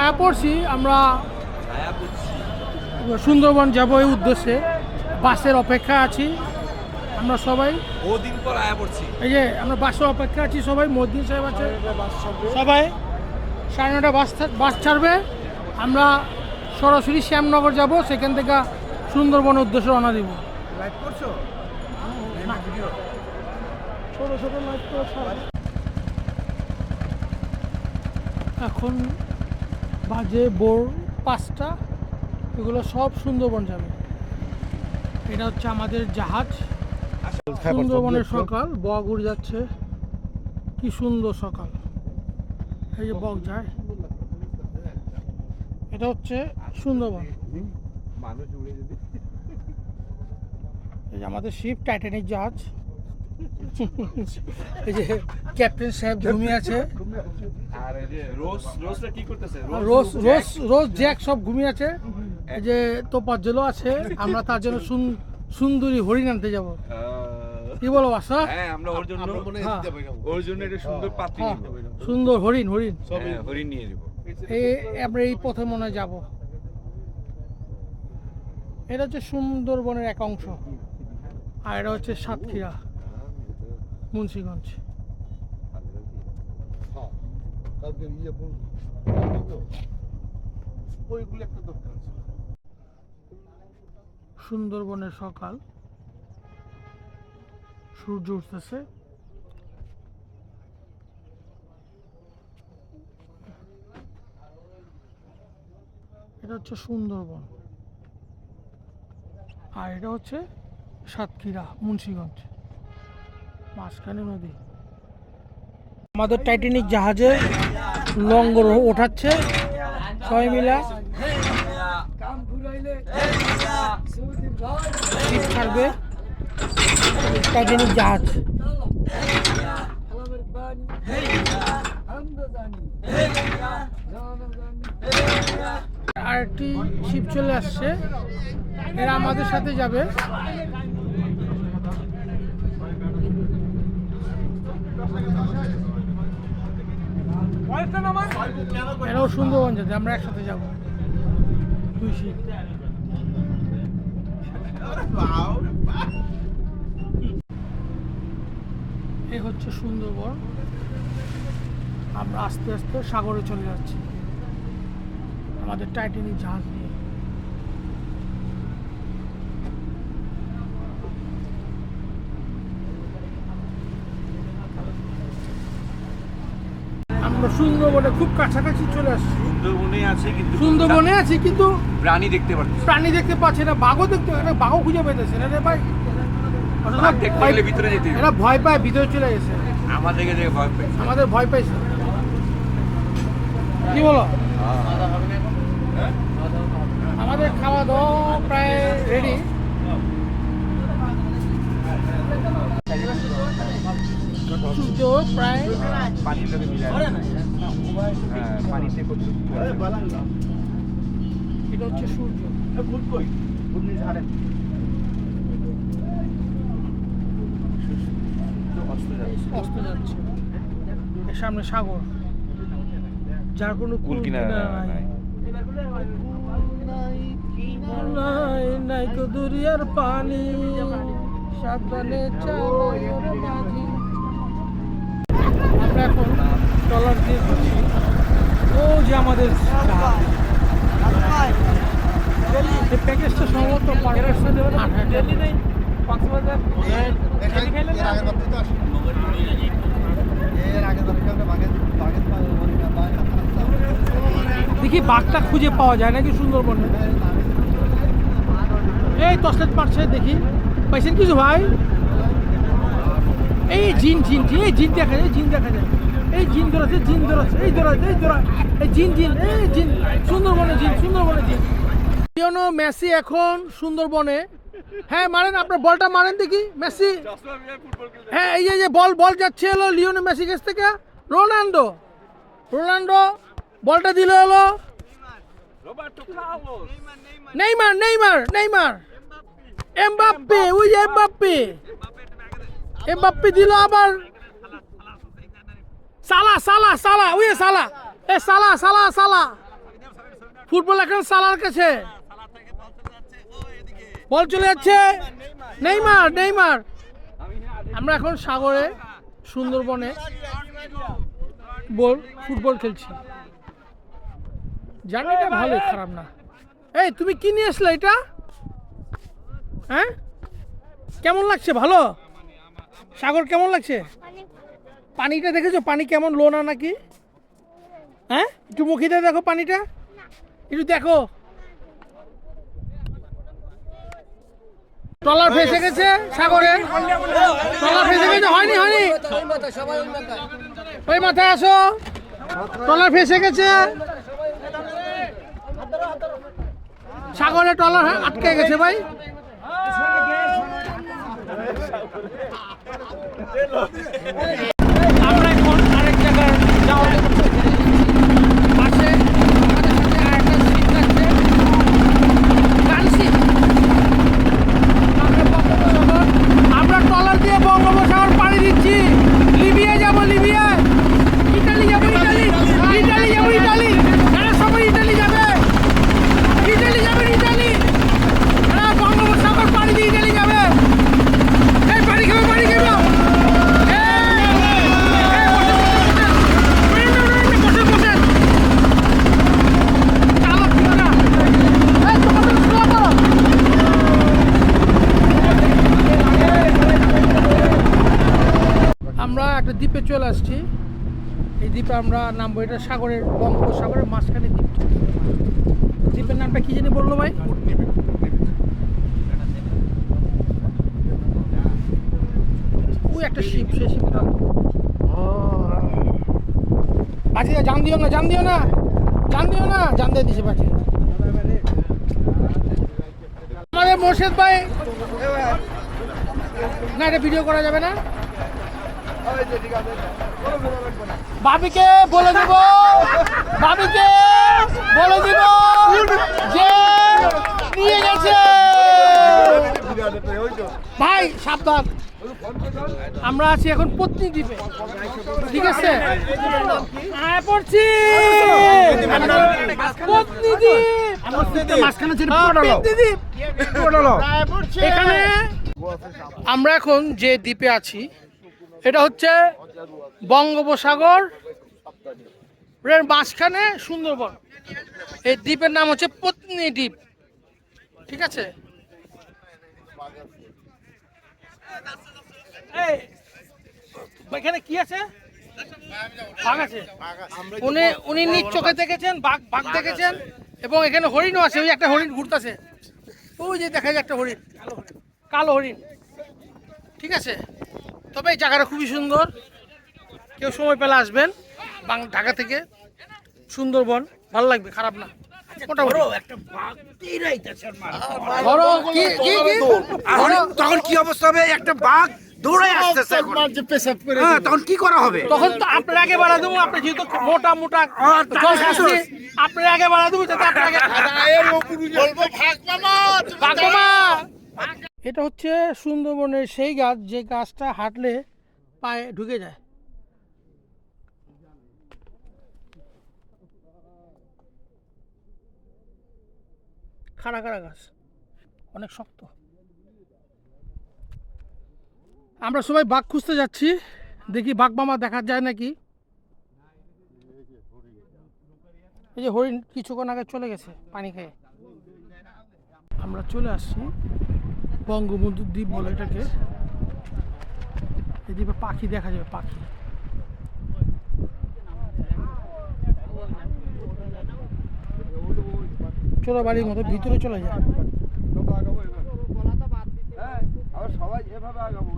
ছায়া পড়ছি আমরা সুন্দরবন যাব এই উদ্দেশ্যে বাসের অপেক্ষা আছি আমরা সবাই বহুদিন পর আয়া পড়ছি। এই যে আমরা বাসের অপেক্ষা আছি সবাই মদ্দিন সাহেব আছে সবাই 9:30 বাস ছাড়বে আমরা সরাসরি শ্যামনগর যাব সেখান থেকে সুন্দরবনের উদ্দেশ্যে রওনা দিব এখন বাজে ভোর 5টা এগুলো সব সুন্দরবন যাবে এটা হচ্ছে আমাদের জাহাজ সুন্দরবনের সকাল বক উড়ে যাচ্ছে কি সুন্দর সকাল এই যে বক যায় এটা হচ্ছে সুন্দরবন এই যে আমাদের শিপ টাইটানিক জাহাজ এই যে ক্যাপ্টেন সাহেব ঘুমিয়ে আছে আর এই যে রোজটা কি করতেছে? রোজ জ্যাক সব ঘুমিয়ে আছে এই যে তোপাজ্জলও আছে আমরা তার জন্য সুন্দরী হরিণ আনতে যাব কি বলো বাসা হ্যাঁ আমরা ওর জন্য একটা সুন্দর পাত্রী নিব সুন্দর হরিণ হরিণ নিয়ে যাব এই আমরা এই পথে মনে হয় যাব এটা হচ্ছে সুন্দরবনের এক অংশ আর এটা হচ্ছে সাতক্ষীরা মুন্সিগঞ্জ সুন্দরবনের সকাল সূর্য উঠতেছে এটা হচ্ছে সুন্দরবন আর এটা হচ্ছে সাতক্ষীরা মুন্সিগঞ্জ মাঝখানে নদী আমাদের টাইটানিক জাহাজে লঙ্গর ওঠাচ্ছে সবাই মিলা শিপ ছাড়বে টাইটানিক জাহাজ আরেকটি শিপ চলে আসছে এরা আমাদের সাথে যাবে এরাও সুন্দরবন যাবে আমরা একসাথে যাবো দুই শিপ এই হচ্ছে সুন্দরবন আমরা আস্তে আস্তে সাগরে চলে যাচ্ছি আমাদের টাইটানিক জাহাজ নিয়ে আমরা সুন্দরবনে খুব কাছাকাছি চলে আসছি সুন্দরবনে আছি কিন্তু প্রাণী দেখতে পাচ্ছি না বাঘও দেখতে বাঘও খুঁজে পেতেছে না রে ভাই ভিতরে যেতে এরা ভয় পায় ভিতরে চলে গেছে আমাদের ভয় পাইছে কি বলো আমাদের খাওয়া দাওয়া প্রায় রেডি সূর্য প্রায় এটা হচ্ছে সূর্য অস্ত যাচ্ছে এর সামনে সাগর যার কোনো কুল কিনারা নাই তো দুরিয়ার পানি সাবধানে আমরা এখন ট্রলার দিয়ে করছি ও যে আমাদের প্যাকেজটা সম্ভবত 5,500 দেখি বাঘটা খুঁজে পাওয়া যায় নাকি সুন্দরবনে এই তসলেট পারছে দেখি পাইছেন কিছু ভাই এই জিন দেখা যায় এই জিন ধরেছে এই জিন সুন্দরবনে জিন লিওনো মেসি এখন সুন্দরবনে হ্যাঁ মারেন আপনার বলটা মারেন দেখি মেসি হ্যাঁ এই যে বল যাচ্ছে হলো লিওনো মেসি কাছ থেকে রোনাল্ডো বলটা দিল হলো নেইমার এমবাপ্পে ওই যে এমবাপ্পে দিল আবার সালা ওই সালা ফুটবল এখন সালার কাছে, বল চলে যাচ্ছে, নেইমার নেইমার। আমরা এখন সাগরে সুন্দরবনে ফুটবল খেলছি। জার্নিটা ভালো, খারাপ না। এই তুমি কি নিয়ে আসলে এটা? হ্যাঁ, কেমন লাগছে? ভালো? সাগর কেমন লাগছে? পানিটা দেখেছো? পানি কেমন, লো না নাকি? হ্যাঁ, একটু মুখিতে দেখো পানিটা, একটু দেখো। ট্রলার ফেসে গেছে সাগরে, ট্রলার ফেসে গেছে। হয়নি হয়নি, ওই মাথায় আসো, ট্রলার ফেসে গেছে সাগরে, ট্রলার আটকে গেছে ভাই। আমরা এখন আরেক জায়গায় যাওয়া পাশে আমাদের সাথে আরেকটা শিপ যাচ্ছে, গান শিপ। আমরা ট্রলার দিয়ে বঙ্গোপসাগর পাড়ি দিচ্ছি, লিবিয়া যাব, লিবিয়া, ইটালি যাব, ইটালি, ইটালি যাব, ইটালি, এরা সবাই ইটালি যাবে, ইটালি যাবে, ইটালি, এরা বঙ্গোপসাগর পাড়ি দিয়ে ইটালি যাবে। এই পাড়ি খাবো, পাড়ি খাবো। আমরা একটা দ্বীপে চলে আসছি। এই দ্বীপে আমরা নামবো, এটা সাগরের, বঙ্গোপসাগরের মাঝখানে দ্বীপ। দ্বীপের নামটা কি জানি বললো ভাই? ওই একটা শিপ, সে শিপটা বাজি, জান দিও না, জান দিও না, জান দিও না, জান দিয়ে দিছে বাজি। আমাদের মোর্শেদ ভাই, না এটা ভিডিও করা যাবে না। ভাবিকে বলে দিব, ভাবিকে বলে দিব যে নিয়ে গেছে ভাই, সাবধান। আমরা আছি এখন পত্নী দ্বীপে, ঠিক আছে? হ্যাঁ, পড়ছি পত্নী দ্বীপ, এখানে আমরা এখন যে দ্বীপে আছি এটা হচ্ছে বঙ্গোপসাগর এর মাঝখানে সুন্দরবন। এই দ্বীপের নাম হচ্ছে পত্নী দ্বীপ, ঠিক আছে? এখানে কি আছে? বাঘ আছে। উনি নিজ চোখে দেখেছেন, বাঘ দেখেছেন, এবং এখানে হরিণও আছে। ওই একটা হরিণ ঘুরতেছে, ওই যে দেখা যায় একটা হরিণ, কালো হরিণ, ঠিক আছে? তবে এই জায়গাটা খুবই সুন্দর, কেউ সময় পেলে আসবেন। ঢাকা থেকে সুন্দরবন ভালো লাগবে, খারাপ না। তখন কি অবস্থা হবে? একটা বাঘ দৌড়ে আসতেছে, তখন কি করা হবে? তখন তো আপনার আগে বাড়া দেবো, আপনি যেহেতু মোটা মোটা আপনার আগে বাড়া দেবো, এটা হচ্ছে সুন্দরবনের সেই গাছ যে গাছটা হাঁটলে পায়ে ঢুকে যায়। খাড়া খাড়া গাছ, অনেক শক্ত। আমরা সবাই বাঘ খুঁজতে যাচ্ছি, দেখি বাঘ মামা দেখা যায় নাকি। এই যে হরিণ কিছুক্ষণ আগে চলে গেছে পানি খেয়ে। আমরা চলে আসছি বঙ্গবন্ধু দ্বীপ বলে এটাকে। এই দ্বীপে পাখি দেখা যাবে, পাখি। চোরা বাড়ির মতো ভিতরে চলে যায়। সবাই এভাবে আগাবো,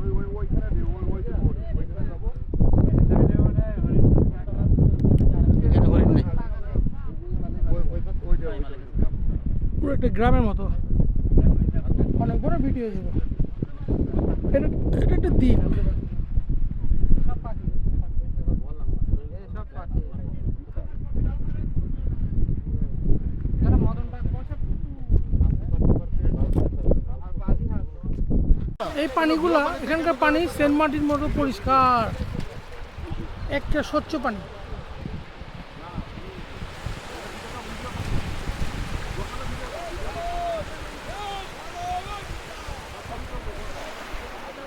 পুরো একটা গ্রামের মতো, অনেক বড় ভিডিও ছিল। এটা একটা দ্বীপ। এই পানিগুলা, এখানকার পানি সেন্ট মার্টিন মতো পরিষ্কার, একটা স্বচ্ছ পানি।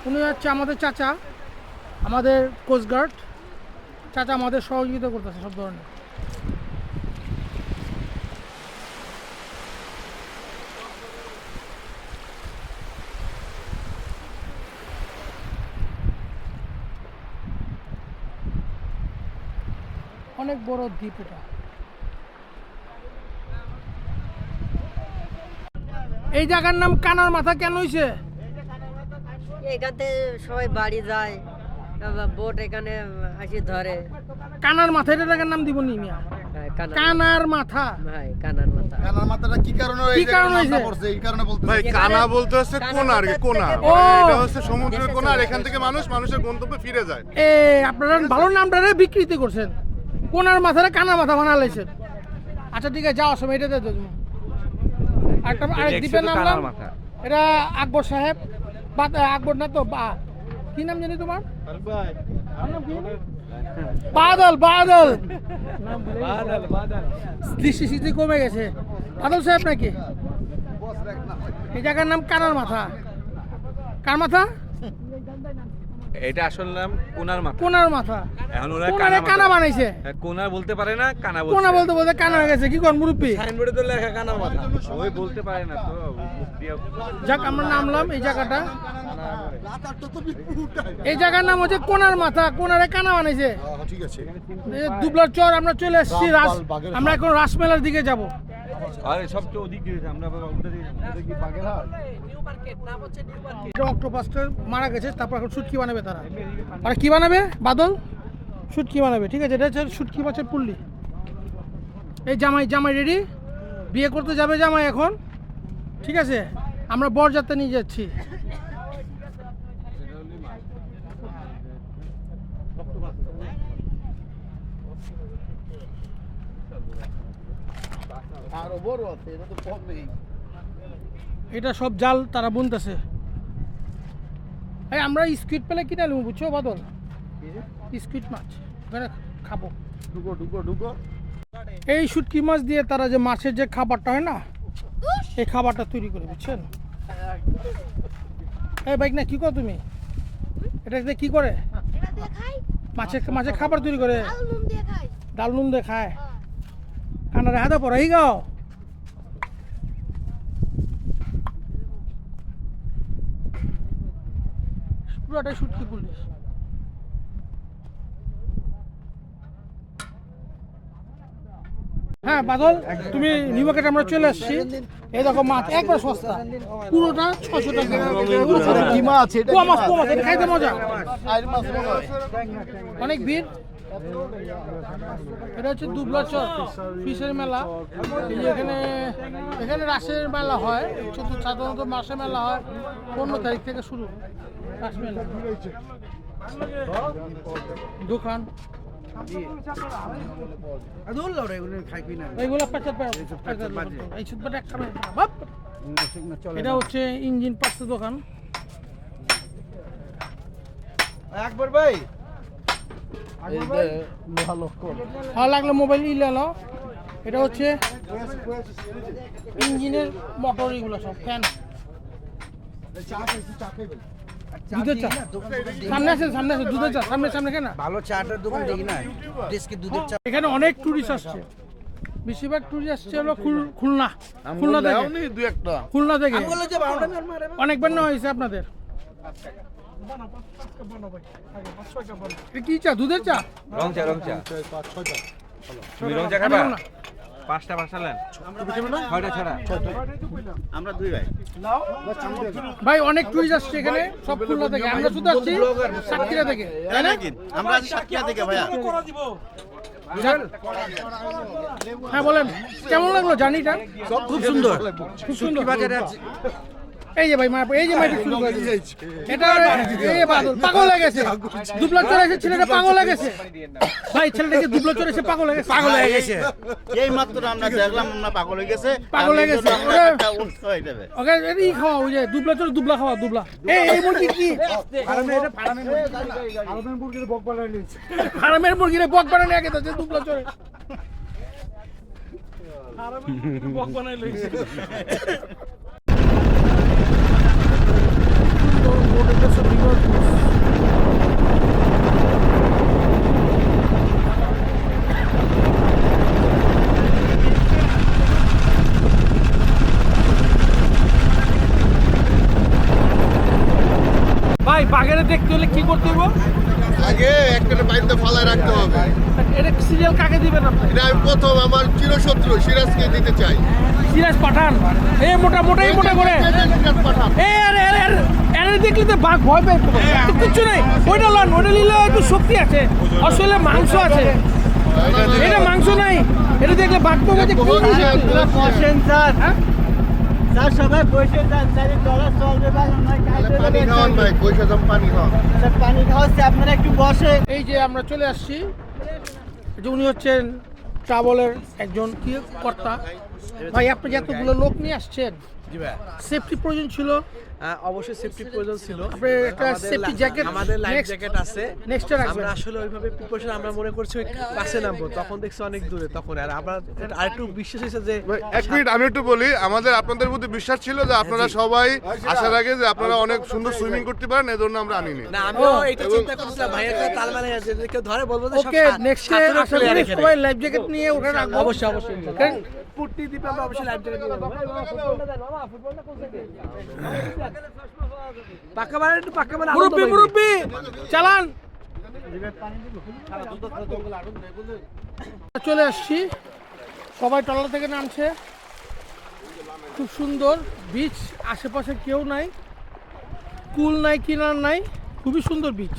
উনি হচ্ছে আমাদের চাচা, আমাদের কোস্টগার্ড চাচা, আমাদের সহযোগিতা করতেছে সব ধরনের। অনেক বড় দ্বীপ এটা। এই জায়গার নাম কানার মাথা কেন হয়েছে? এখানে সবাই বাড়ি যায়, বোট এখানে আসি ধরে। কানার মাথা এটা জায়গার নাম দিব নি মিয়া? হ্যাঁ, কানার মাথা। ভাই কানার মাথা। কানার মাথাটা কি কারণে কি কারণে হয়েছে? পড়ছে এই কারণে বলতে ভাই কানা বলতে হচ্ছে কোনা আর কি, কোনা ও। এটা হচ্ছে সমুদ্রের কোনা, আর এখান থেকে মানুষের গন্তব্যে ফিরে যায়। এ আপনারা ভালো নামটারে বিকৃতি করছেন, কোনার মাথারে কানা মাথা বানালাইছেন। আচ্ছা ঠিক আছে, যাওয়ার সময় এটা দিয়ে দেবো। আরেক দ্বীপের নাম এটা আকবর সাহেব, আকবর না তো কি নাম জানি তোমার? বাদল। বাদল দৃষ্টি কমে গেছে। বাদল সাহেব নাকি? এই জায়গার নাম কানার মাথা। কার মাথা? এটা আসল নাম কোনার মাথা। কোনার মাথা। এখন ওরা কোনারে কানা বানাইছে। কোনা বলতে পারে না, কানা কোনা বলতে বলতে কানা হয়ে গেছে। কি কোন মুরব্বী? সাইনবোর্ডে তো লেখা কানার মাথা, ওই বলতে পারে না তো। যাক আমরা নামলাম এই জায়গাটা। এই জায়গার নাম হচ্ছে কোনার মাথা, কোনারে কানা বানাইছে। ঠিক আছে। দুবলার চর আমরা চলে এসেছি। আমরা এখন রাসমেলার দিকে যাব। আরে সব তো ওদিক দিয়ে আমরা বাবা উঠে দিয়ে অক্টোপাসটা মারা গেছে, তারপর এখন শুটকি বানাবে তারা। আর কি বানাবে বাদল? শুটকি বানাবে। ঠিক আছে, এটা হচ্ছে শুটকি মাছের পুল্লি। এই জামাই রেডি, বিয়ে করতে যাবে জামাই এখন। ঠিক আছে, আমরা বরযাত্রা নিয়ে যাচ্ছি। আরো বড় আছে, এটা তো কম নেই। এটা সব জাল তারা বুনতেছে। এই আমরা স্কুইড পেলে কিনে নেবো, বুঝছো বাদল? স্কুইড মাছ ওখানে খাবো। ঢুকো। এই শুটকি মাছ দিয়ে তারা যে মাছের যে খাবারটা হয় না, এই খাবারটা তৈরি করে, বুঝছেন? এই বাইক না কি করো তুমি? এটা দিয়ে কি করে? মাছের খাবার তৈরি করে, ডাল নুন দিয়ে খায়। কানারে হাতে পড়াই গাও। পুরোটাই শুটকি পুলিশ। হ্যাঁ বাদল, তুমি নিউ মার্কেট আমরা চলে আসছি। এই দেখো মাছ একবার সস্তা, পুরোটা 600 টাকা। কি মাছ এটা? কুয়া মাছ, এটা খাইতে মজা। আইর মাছ মনে হয়। অনেক ভিড়। এটা হচ্ছে দুবলার চর ফিশের মেলা। এই যে এখানে রাসের মেলা হয়, সাধারণত মাসের মেলা হয় 15 তারিখ থেকে শুরু। রাস মেলা দোকান এইগুলো এটা হচ্ছে ইঞ্জিন পার্টসের দোকান। আকবর ভাই ভালো লাগলো মোবাইল ইলালো। এটা হচ্ছে ইঞ্জিনের মোটর, এগুলো সব ফ্যান। দুধের চা সামনে আছে দুধের চা সামনে কেনা ভালো চাটার দোকান দেখি না, ডিস্কি দুধের চা। এখানে অনেক টুরিস্ট আসছে, বেশিরভাগ টুরিস্ট আসছে হলো খুলনা থেকে। দুই একটা খুলনা থেকে অনেকবার নেওয়া হয়েছে আপনাদের। কি চা? দুধের চা? রং চা তুমি রং চা খাবা? পাঁচটা নেন, 6টা ছাড়া। আমরা দুই ভাই। ভাই অনেক টুরিস্ট আসছে এখানে, সব খুলনা থেকে। আমরা শুধু আসছি সাতক্ষীরা থেকে, তাই না? আমরা আছি সাতক্ষীরা থেকে ভাইয়া। হ্যাঁ বলেন, কেমন লাগলো জার্নিটা? খুব সুন্দর। খুব সুন্দর। এই যে ভাই এই যে মাইটি শুরু করে দিয়েছে। এটা এই বাদল পাগল হয়ে গেছে, দুবলার চড়ে এসে ছেলেটা পাগল হয়ে গেছে। ভাই ছেলেটাকে দুবলার চড়ে এসে পাগল হয়ে গেছে। এই মাত্র আমরা দেখলাম, আমরা পাগল হয়ে গেছে। ওকে এই খাওয়া, ওই যে দুবলা খাওয়া, দুবলা। এই মুরগি কি? ফার্মের মুরগিরে বক বানানো আগে তো দুবলা চড়ে বক বানাই লইছে। সুন্দর সুন্দর beach। ভাই বাঘের দেখতে হলে কি করতে হবে? আগে একটা বাইন্দা ফালায় রাখতে হবে। এটা সিরিয়াল কাকে দিবেন আপনি? এটা আমি প্রথম আমার চিরশত্রু সিরাজকে দিতে চাই। সিরাজ পাঠান এ মোটা করে সিরাজ পাঠান। এর দেখলে তো বাঘ ভয় পায় কিছু নেই। ওইটা লন, ওইটা নিলে একটু শক্তি আছে, আসলে মাংস আছে। এটা মাংস নাই, এটা দেখলে বাঘ তো বসেন স্যার, স্যার সবাই বসে যান, ডলার চলবে পানি খাওয়ান ভাই, পয়সা দাম পানি খাওয়ান। পানি খাওয়াচ্ছে, আপনারা একটু বসে। এই যে আমরা চলে আসছি, যে উনি হচ্ছেন ট্রাভেলের একজন কি কর্তা। ভাই আপনি যে এতগুলো লোক নিয়ে আসছেন, সেফটি প্রয়োজন ছিল? অবশ্যই সেফটি প্রয়োজন ছিল। আপনার একটা সেফটি জ্যাকেট, আমাদের লাইফ জ্যাকেট আছে, নেক্সট আমরা আসলে ওইভাবে প্রিপারেশন আমরা মনে করছি ওই কাছে নামবো, তখন দেখছি অনেক দূরে, তখন আর আমরা আরেকটু বিশ্বাস হয়েছে যে এক মিনিট আমি একটু বলি, আমাদের আপনাদের প্রতি বিশ্বাস ছিল যে আপনারা সবাই আসার আগে যে আপনারা অনেক সুন্দর সুইমিং করতে পারেন, এজন্য আমরা আনিনি। না, আমিও এটা চিন্তা করছিলাম ভাইয়ের কথা, তার মানে যদি কেউ ধরে বলবো যে ওকে নেক্সট ডে আশা করি সবাই লাইফ জ্যাকেট নিয়ে ওঠা রাখবো। অবশ্যই কারণ পুট্টি দ্বীপে আমরা অবশ্যই লাইফ জ্যাকেট নিয়ে পাকা মানে একটু পাকা মানে মুরব্বি চালান। চলে আসছি, সবাই ট্রলার থেকে নামছে, খুব সুন্দর বিচ, আশেপাশে কেউ নাই, কুল নাই, কিনার নাই, খুবই সুন্দর বিচ।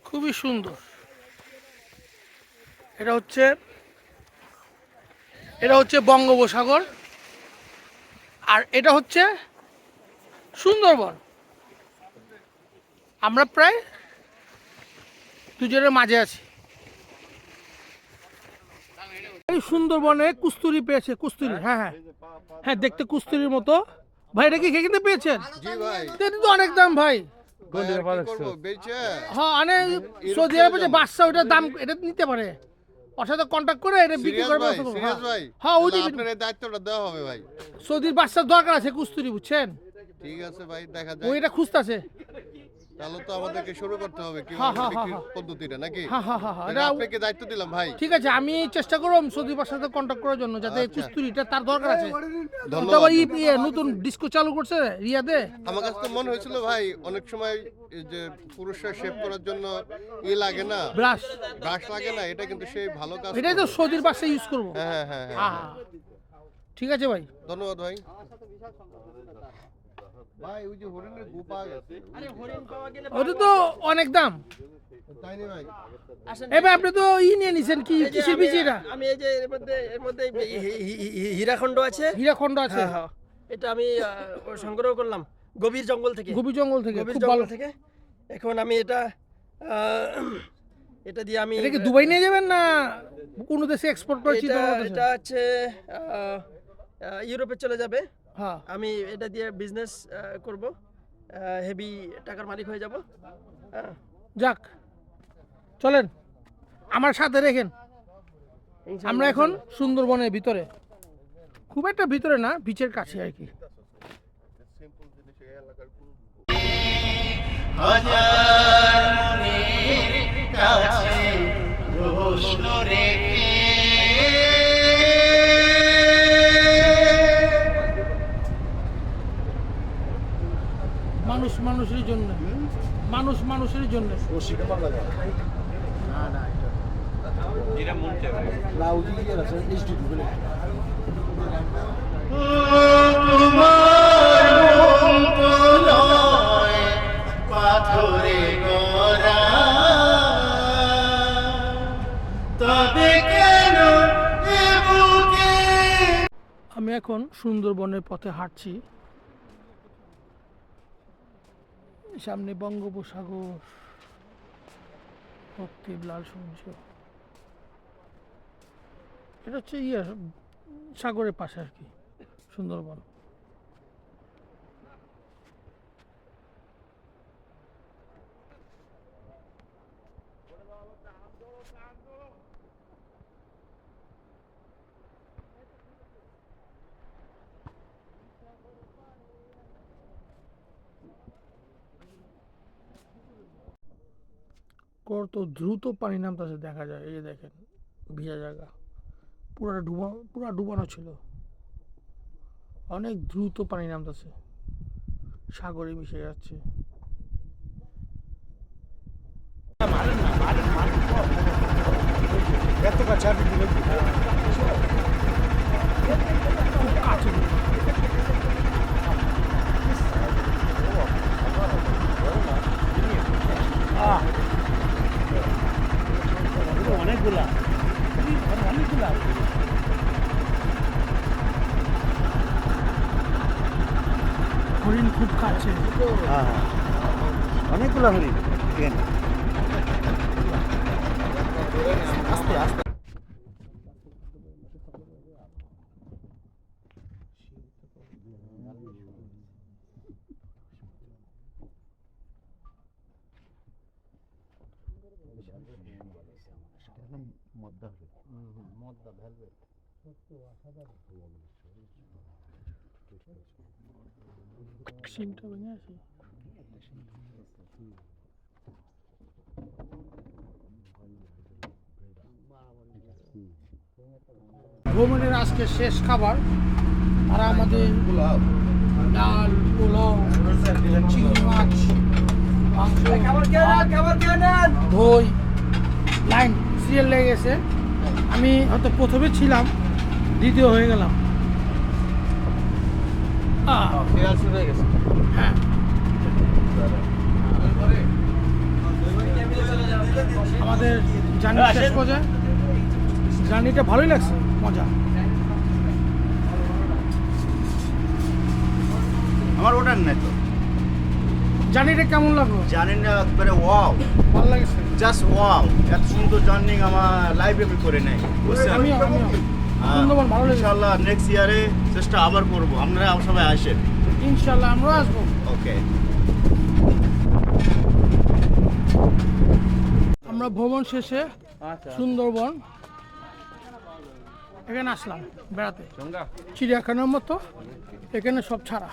খুবই সুন্দর। এটা হচ্ছে বঙ্গোপসাগর, আর এটা হচ্ছে সুন্দরবন। আমরা প্রায় দুজনের মাঝে আছি। এই সুন্দরবনে কুস্তুরি পেয়েছে, কুস্তুরি, হ্যাঁ, দেখতে কুস্তুরির মতো। ভাই এটা কি এখানে পেয়েছেন? জি ভাই। এটা তো অনেক দাম ভাই। হ্যাঁ, সৌদি আরবে যে বাচ্চা, ওইটার দাম এটা নিতে পারে, ওর সাথে কন্ট্যাক্ট করে এটা বিক্রি করে। হ্যাঁ, ওই দায়িত্বটা দেওয়া হবে ভাই। সৌদির বাচ্চার দরকার আছে কুস্তুরি, বুঝছেন? ঠিক আছে ভাই, দেখা যায়। ওইটা খুঁজতেছে। তাহলে তো আমাদেরকে শুরু করতে হবে কি হ্যাঁ, পদ্ধতিটা নাকি? হ্যাঁ, তাহলে আপনাকে দায়িত্ব দিলাম ভাই। ঠিক আছে, আমি চেষ্টা করব সৌদি বাচ্চার সাথে কন্ট্যাক্ট করার জন্য, যাতে কুস্তুরিটা তার দরকার আছে। ধন্যবাদ। নতুন ডিস্কো চালু করছে রিয়াদে। আমার কাছে তো মনে হয়েছিল ভাই, অনেক সময় এই যে পুরুষরা শেভ করার জন্য লাগে না, ব্রাশ লাগে না, এটা কিন্তু সেই ভালো কাজ। এটাই তো সৌদির বাচ্চা ইউজ করবো। হ্যাঁ। ঠিক আছে ভাই, ধন্যবাদ ভাই। ভাই ওই যে হরিণের গু পাওয়া গেছে, ওটা তো অনেক দাম। তাই না ভাই? এবার আপনি তো নিয়ে নিছেন, কি কিসের বীজ এটা? আমি এই যে এর মধ্যে হীরাখণ্ড আছে, হীরাখণ্ড আছে। হ্যাঁ, এটা আমি সংগ্রহ করলাম গভীর জঙ্গল থেকে, গভীর জঙ্গল থেকে, খুব ভালো থেকে। এখন আমি এটা দিয়ে আমি এটা কি দুবাই নিয়ে যাবেন না কোন দেশে এক্সপোর্ট করে? এটা হচ্ছে ইউরোপে চলে যাবে। হ্যাঁ, আমি এটা দিয়ে বিজনেস করব, হেভি টাকার মালিক হয়ে যাব। যাক, চলেন আমার সাথে রেখেন। আমরা এখন সুন্দরবনের ভিতরে, খুব একটা ভিতরে না, বিচের কাছে আর কি। মানুষ মানুষের জন্য, মানুষ মানুষের জন্য। যেটা মন চায়। আমি এখন সুন্দরবনের পথে হাঁটছি, সামনে বঙ্গোপসাগর, রক্তিম লাল সূর্য। এটা হচ্ছে সাগরের পাশে আর কি সুন্দরবন। কত দ্রুত পানি নামতেছে দেখা যায়। এই যে দেখেন ভিজা জায়গা, পুরা ডুবানো ছিল, অনেক দ্রুত পানি নামতেছে, সাগরে মিশে যাচ্ছে। খুব কাছে। হরিণ খুব কাছে। অনেকগুলো হরিণ। সিনটা ভেঙে আছে। ভ্রমণের আজকে শেষ খাবার, আর আমাদের ডাল, পোলাও, চিংড়ি মাছ, মাংস, দই, লাইন সিরিয়াল লেগে গেছে। আমি হয়তো প্রথমে ছিলাম, দ্বিতীয় হয়ে গেলাম। হ্যাঁ, আমাদের জার্নি শেষ পর্যায়ে, জার্নিটা ভালোই লাগছে, মজা। আমার ওটার নাই তো, জার্নিটা কেমন লাগলো? জানি না, একবারে ওয়াও, ভালো লাগছে। জাস্ট ওয়াও, এত সুন্দর জার্নি আমার লাইফে আমি করে নাই। আমিও সুন্দরবন ভালো লেগেছে। ইনশাআল্লাহ নেক্সট ইয়ারে চেষ্টা আবার করবো, আপনারা সবাই আসেন। ইনশাল্লাহ আমরা আসবো। ওকে, আমরা ভ্রমণ শেষে সুন্দরবন এখানে আসলাম বেড়াতে, চিড়িয়াখানার মতো, এখানে সব ছাড়া।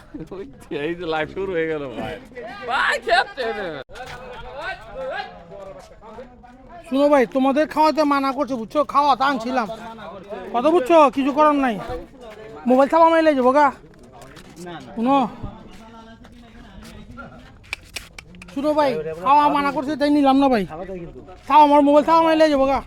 এই যে লাইভ শুরু হয়ে গেল ভাই। শুনো ভাই, তোমাদের খাওয়াতে মানা করছে, বুঝছো? খাওয়া তা আনছিলাম, কথা বুঝছো? কিছু করার নাই। মোবাইল থাবা মাইলে যাবো গা। শুনো শুনো ভাই, খাওয়া মানা করছে তাই নিলাম না ভাই। খাওয়া আমার মোবাইল থাবা মাইলে যাবো গা।